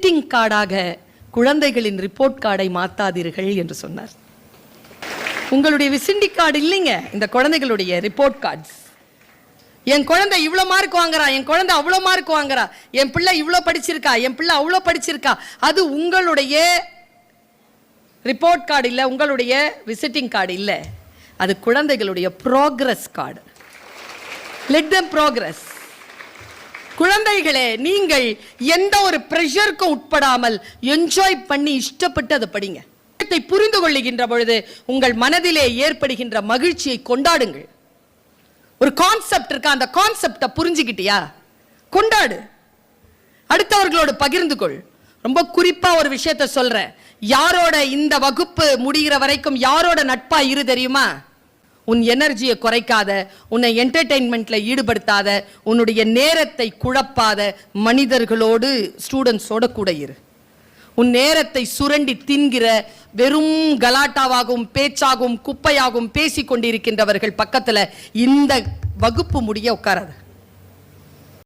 Visiting கார்டாக குழந்தைகளின் report கார்டை மாத்தாதீர்கள் என்று சொன்னார். உங்களுடைய விசிட்டிங் கார்டு இல்லைங்க, இந்த குழந்தைகளுடைய ரிப்போர்ட் கார்ட்ஸ். என் குழந்தை இவ்வளோ மார்க் வாங்குறா, என் குழந்தை அவ்வளோ மார்க் வாங்குறா, என் பிள்ளை இவ்வளோ படிச்சிருக்கா, என் பிள்ளை அவ்வளோ படிச்சிருக்கா, அது உங்களுடைய ரிப்போர்ட் கார்டு இல்லை, உங்களுடைய விசிட்டிங் கார்டு இல்லை. அது குழந்தைகளுடைய progress card. Let them progress. குழந்தைகளே, நீங்கள் எந்த ஒரு பிரஷருக்கும் உட்படாமல் என்ஜாய் பண்ணி இஷ்டப்பட்டு அதை படிங்க. புரிந்து கொள்ளுகின்ற பொழுது உங்கள் மனதிலே ஏற்படுகின்ற மகிழ்ச்சியை கொண்டாடுங்கள். ஒரு கான்செப்ட் இருக்கா, அந்த கான்செப்டை புரிஞ்சுக்கிட்டியா, கொண்டாடு, அடுத்தவர்களோடு பகிர்ந்து கொள். ரொம்ப குறிப்பா ஒரு விஷயத்தை சொல்றேன். யாரோட இந்த வகுப்பு முடிகிற வரைக்கும் யாரோட நட்பா இரு தெரியுமா? உன் எனர்ஜியை குறைக்காத, உன்னை என்டர்டெயின்மெண்ட்ல ஈடுபடுத்தாத, உன்னுடைய நேரத்தை குழப்பாத மனிதர்களோடு, ஸ்டூடெண்ட்ஸோட கூட இரு. உன் நேரத்தை சுரண்டி தின்கிற வெறும் கலாட்டாவாகவும் பேச்சாகவும் குப்பையாகவும் பேசிக் கொண்டிருக்கின்றவர்கள் பக்கத்துல இந்த வகுப்பு முடிய உட்காராது.